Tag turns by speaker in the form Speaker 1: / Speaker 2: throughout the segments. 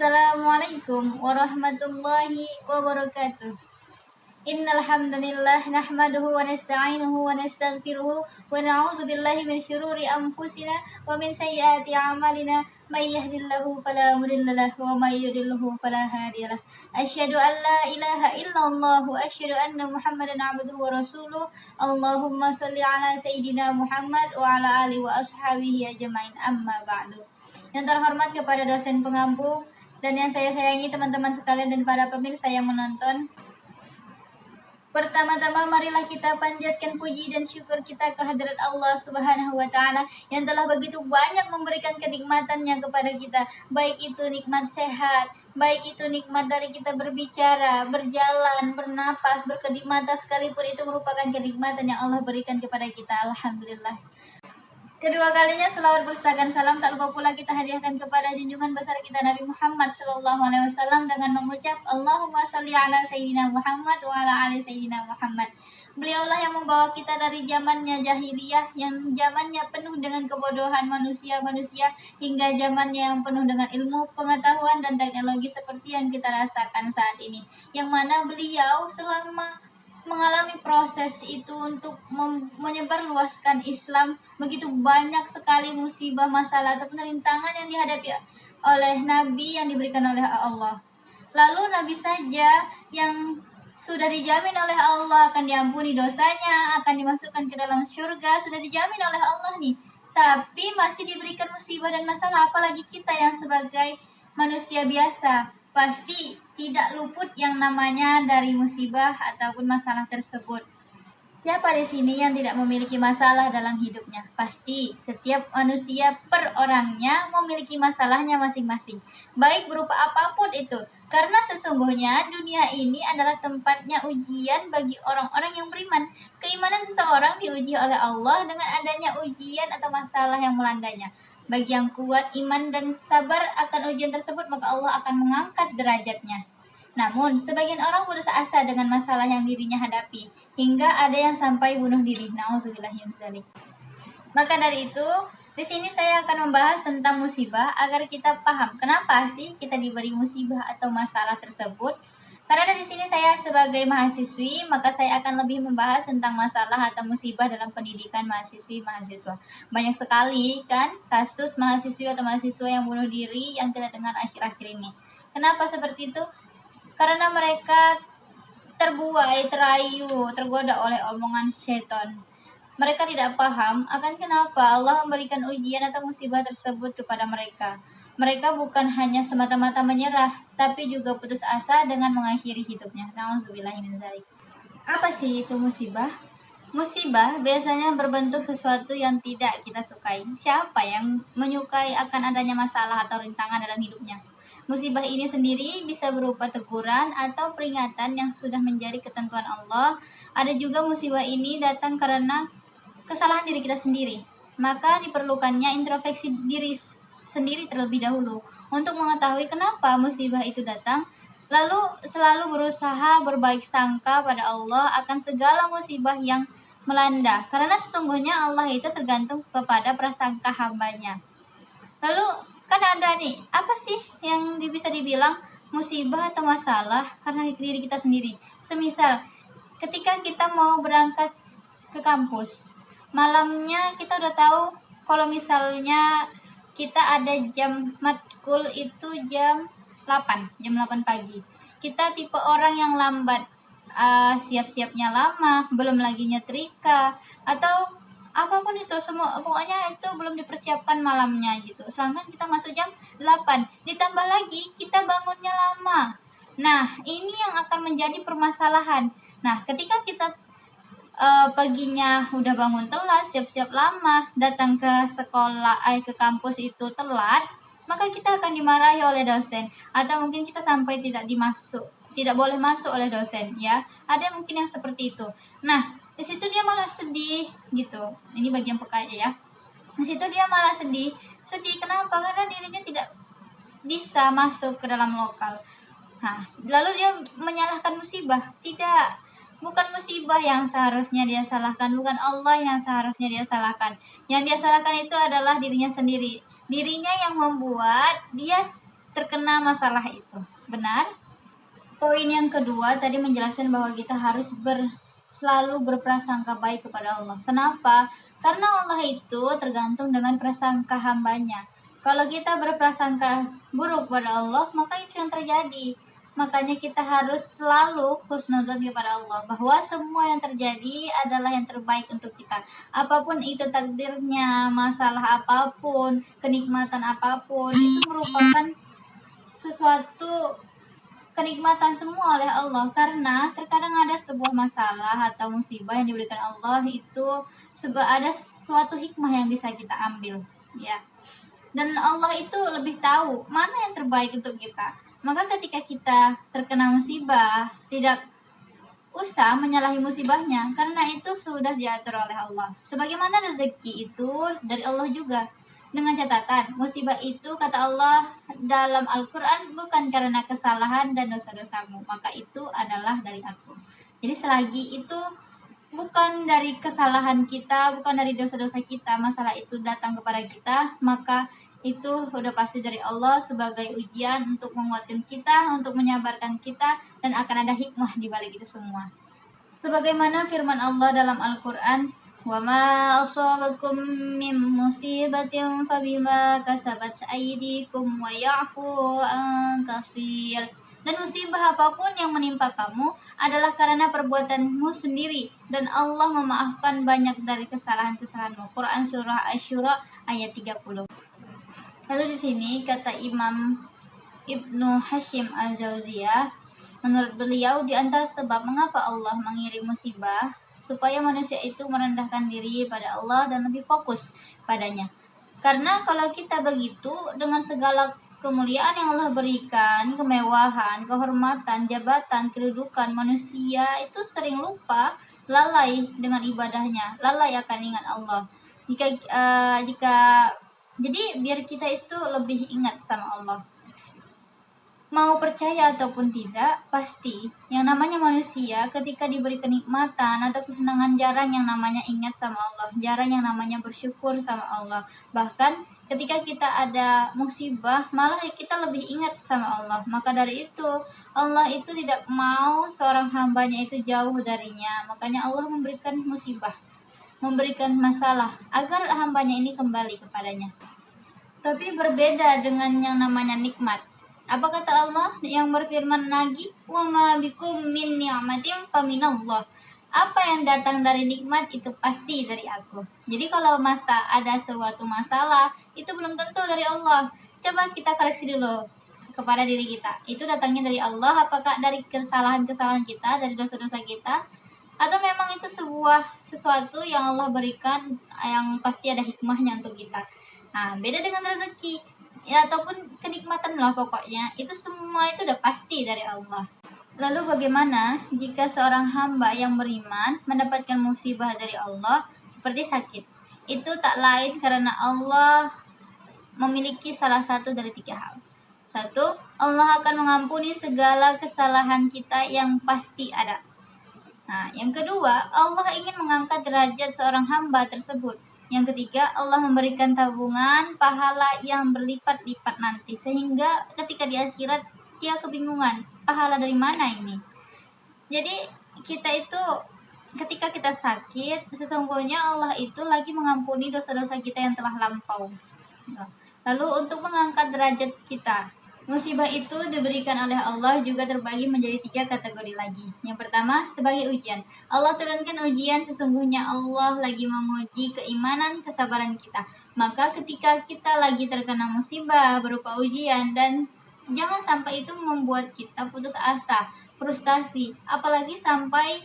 Speaker 1: Assalamualaikum warahmatullahi wabarakatuh. Innal hamdalillah nahmaduhu wa nasta'inuhu wa nastaghfiruhu wa na'udzu billahi min syururi anfusina wa min sayyiati a'malina may yahdihillahu fala mudilla lahu wa may yudlilhu fala hadiyalah. Asyhadu an la ilaha illallah wa asyhadu anna Muhammadan 'abduhu wa rasuluh. Allahumma shalli ala sayidina Muhammad wa ala alihi wa ashabihi ajmain. Amma ba'du. Yang terhormat kepada dosen pengampu dan yang saya sayangi teman-teman sekalian dan para pemirsa yang menonton. Pertama-tama marilah kita panjatkan puji dan syukur kita kehadirat Allah Subhanahu wa taala yang telah begitu banyak memberikan kenikmatannya kepada kita, baik itu nikmat sehat, baik itu nikmat dari kita berbicara, berjalan, bernapas, berkedip mata sekalipun itu merupakan kenikmatan yang Allah berikan kepada kita. Alhamdulillah. Kedua kalinya selawat berstakan salam tak lupa pula kita hadiahkan kepada junjungan besar kita Nabi Muhammad SAW dengan mengucap Allahumma sholli ala sayyidina Muhammad wa ala ali sayyidina Muhammad. Beliaulah yang membawa kita dari zamannya jahiliyah yang zamannya penuh dengan kebodohan manusia-manusia hingga zamannya yang penuh dengan ilmu, pengetahuan dan teknologi seperti yang kita rasakan saat ini. Yang mana beliau selama mengalami proses itu untuk menyebarluaskan Islam, begitu banyak sekali musibah, masalah ataupun rintangan yang dihadapi oleh Nabi yang diberikan oleh Allah. Lalu Nabi saja yang sudah dijamin oleh Allah akan diampuni dosanya, akan dimasukkan ke dalam surga, sudah dijamin oleh Allah nih. Tapi masih diberikan musibah dan masalah, apalagi kita yang sebagai manusia biasa. Pasti tidak luput yang namanya dari musibah ataupun masalah tersebut. Siapa di sini yang tidak memiliki masalah dalam hidupnya? Pasti setiap manusia per orangnya memiliki masalahnya masing-masing, baik berupa apapun itu. Karena sesungguhnya dunia ini adalah tempatnya ujian bagi orang-orang yang beriman. Keimanan seseorang diuji oleh Allah dengan adanya ujian atau masalah yang melandanya. Bagi yang kuat iman dan sabar akan ujian tersebut, maka Allah akan mengangkat derajatnya. Namun, sebagian orang putus asa dengan masalah yang dirinya hadapi, hingga ada yang sampai bunuh diri. Nauzubillahi min dzalik. Maka dari itu, di sini saya akan membahas tentang musibah agar kita paham kenapa sih kita diberi musibah atau masalah tersebut. Karena dari sini saya sebagai mahasiswi, maka saya akan lebih membahas tentang masalah atau musibah dalam pendidikan mahasiswa. Banyak sekali kan kasus mahasiswa atau mahasiswa yang bunuh diri yang kita dengar akhir-akhir ini. Kenapa seperti itu? Karena mereka terbuai, terayu, tergoda oleh omongan syaitan. Mereka tidak paham akan kenapa Allah memberikan ujian atau musibah tersebut kepada mereka. Mereka bukan hanya semata-mata menyerah, tapi juga putus asa dengan mengakhiri hidupnya. Nauzubillahi min dzalik. Apa sih itu musibah? Musibah biasanya berbentuk sesuatu yang tidak kita sukai. Siapa yang menyukai akan adanya masalah atau rintangan dalam hidupnya? Musibah ini sendiri bisa berupa teguran atau peringatan yang sudah menjadi ketentuan Allah. Ada juga musibah ini datang karena kesalahan diri kita sendiri. Maka diperlukannya introspeksi diri sendiri terlebih dahulu untuk mengetahui kenapa musibah itu datang, lalu selalu berusaha berbaik sangka pada Allah akan segala musibah yang melanda, karena sesungguhnya Allah itu tergantung kepada prasangka hambanya. Lalu kan ada nih, apa sih yang bisa dibilang musibah atau masalah karena diri kita sendiri? Semisal ketika kita mau berangkat ke kampus, malamnya kita udah tahu kalau misalnya kita ada jam matkul itu jam 8 pagi. Kita tipe orang yang lambat, siap-siapnya lama, belum lagi nyetrika, atau apapun itu, semua pokoknya itu belum dipersiapkan malamnya gitu. Sedangkan kita masuk jam 8, ditambah lagi kita bangunnya lama. Nah, ini yang akan menjadi permasalahan. Nah, ketika kita paginya udah bangun telat, siap-siap lama, datang ke sekolah, ke kampus itu telat, maka kita akan dimarahi oleh dosen, atau mungkin kita sampai tidak boleh masuk oleh dosen, ya. Ada mungkin yang seperti itu. Nah, di situ dia malah sedih gitu. Ini bagian peka aja ya. Di situ dia malah sedih. Sedih kenapa? Karena dirinya tidak bisa masuk ke dalam lokal. Nah, lalu dia menyalahkan musibah. Tidak. Bukan musibah yang seharusnya dia salahkan, bukan Allah yang seharusnya dia salahkan. Yang dia salahkan itu adalah dirinya sendiri. Dirinya yang membuat dia terkena masalah itu. Benar? Poin yang kedua tadi menjelaskan bahwa kita harus selalu berprasangka baik kepada Allah. Kenapa? Karena Allah itu tergantung dengan prasangka hambanya. Kalau kita berprasangka buruk pada Allah, maka itu yang terjadi. Makanya kita harus selalu husnuzon kepada Allah, bahwa semua yang terjadi adalah yang terbaik untuk kita. Apapun itu takdirnya, masalah apapun, kenikmatan apapun, itu merupakan sesuatu kenikmatan semua oleh Allah. Karena terkadang ada sebuah masalah atau musibah yang diberikan Allah itu ada suatu hikmah yang bisa kita ambil, ya. Dan Allah itu lebih tahu mana yang terbaik untuk kita. Maka ketika kita terkena musibah, tidak usah menyalahi musibahnya, karena itu sudah diatur oleh Allah. Sebagaimana rezeki itu dari Allah juga. Dengan catatan, musibah itu kata Allah dalam Al-Quran bukan karena kesalahan dan dosa-dosamu, maka itu adalah dari aku. Jadi selagi itu bukan dari kesalahan kita, bukan dari dosa-dosa kita, masalah itu datang kepada kita, maka itu udah pasti dari Allah sebagai ujian untuk menguatkan kita, untuk menyabarkan kita, dan akan ada hikmah di balik itu semua. Sebagaimana firman Allah dalam Al-Quran, wa ma asabakum min musibatin fabima kasabat aydikum wa ya'fu an katsir. Dan musibah apapun yang menimpa kamu adalah karena perbuatanmu sendiri, dan Allah memaafkan banyak dari kesalahan-kesalahanmu. Quran surah Asy-Syura ayat 30. Lalu di sini kata Imam Ibnu Hashim Al-Jauziyah, menurut beliau di antara sebab mengapa Allah mengirim musibah supaya manusia itu merendahkan diri pada Allah dan lebih fokus padanya. Karena kalau kita begitu, dengan segala kemuliaan yang Allah berikan, kemewahan, kehormatan, jabatan, kedudukan, manusia itu sering lupa, lalai dengan ibadahnya, lalai akan ingat Allah. Jadi biar kita itu lebih ingat sama Allah. Mau percaya ataupun tidak, pasti yang namanya manusia ketika diberi kenikmatan atau kesenangan jarang yang namanya ingat sama Allah, jarang yang namanya bersyukur sama Allah. Bahkan ketika kita ada musibah, malah kita lebih ingat sama Allah. Maka dari itu, Allah itu tidak mau seorang hambanya itu jauh darinya. Makanya Allah memberikan musibah, memberikan masalah, agar hambanya ini kembali kepadanya. Tapi berbeda dengan yang namanya nikmat. Apa kata Allah yang berfirman lagi? Wa ma bikum min ni'matin faminallah. Apa yang datang dari nikmat itu pasti dari aku. Jadi kalau ada suatu masalah, itu belum tentu dari Allah. Coba kita koreksi dulu kepada diri kita. Itu datangnya dari Allah, apakah dari kesalahan-kesalahan kita, dari dosa-dosa kita, atau memang itu sesuatu yang Allah berikan yang pasti ada hikmahnya untuk kita. Nah, beda dengan rezeki. Ya, ataupun kenikmatan lah pokoknya, itu semua itu udah pasti dari Allah. Lalu bagaimana jika seorang hamba yang beriman mendapatkan musibah dari Allah seperti sakit? Itu tak lain karena Allah memiliki salah satu dari 3 hal. 1. Allah akan mengampuni segala kesalahan kita yang pasti ada. Nah, yang kedua, Allah ingin mengangkat derajat seorang hamba tersebut. Yang ketiga, Allah memberikan tabungan pahala yang berlipat-lipat nanti, sehingga ketika di akhirat dia kebingungan, pahala dari mana ini? Jadi kita itu ketika kita sakit, sesungguhnya Allah itu lagi mengampuni dosa-dosa kita yang telah lampau. Lalu untuk mengangkat derajat kita, musibah itu diberikan oleh Allah juga terbagi menjadi 3 kategori lagi. Yang pertama, sebagai ujian. Allah turunkan ujian, sesungguhnya Allah lagi menguji keimanan, kesabaran kita. Maka ketika kita lagi terkena musibah berupa ujian, dan jangan sampai itu membuat kita putus asa, frustasi, apalagi sampai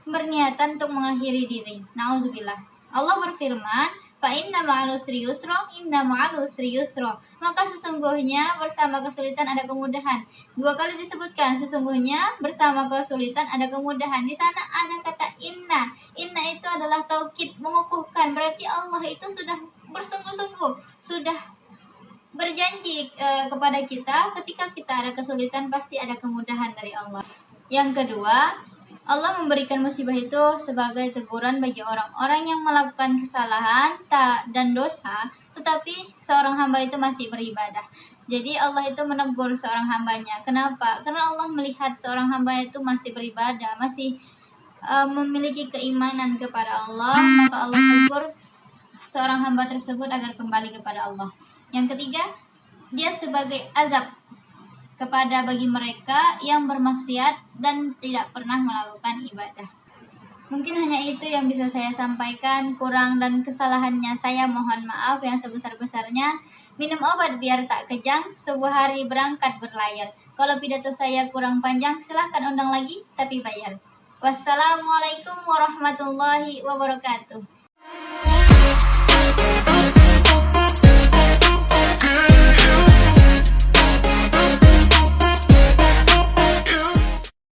Speaker 1: berniatan untuk mengakhiri diri. Nauzubillah. Allah berfirman, fa inna ma'al usri yusra, inna ma'al usri yusra. Maka sesungguhnya bersama kesulitan ada kemudahan. 2 kali disebutkan, sesungguhnya bersama kesulitan ada kemudahan. Di sana ada kata inna. Inna itu adalah taukid, mengukuhkan. Berarti Allah itu sudah bersungguh-sungguh, sudah berjanji kepada kita, ketika kita ada kesulitan pasti ada kemudahan dari Allah. Yang kedua, Allah memberikan musibah itu sebagai teguran bagi orang-orang yang melakukan kesalahan dan dosa, tetapi seorang hamba itu masih beribadah. Jadi Allah itu menegur seorang hambanya. Kenapa? Karena Allah melihat seorang hamba itu masih beribadah, masih memiliki keimanan kepada Allah, maka Allah tegur seorang hamba tersebut agar kembali kepada Allah. Yang ketiga, dia sebagai azab kepada bagi mereka yang bermaksiat dan tidak pernah melakukan ibadah. Mungkin hanya itu yang bisa saya sampaikan. Kurang dan kesalahannya saya mohon maaf yang sebesar-besarnya. Minum obat biar tak kejang, sebuah hari berangkat berlayar. Kalau pidato saya kurang panjang, silahkan undang lagi, tapi bayar. Wassalamualaikum warahmatullahi wabarakatuh.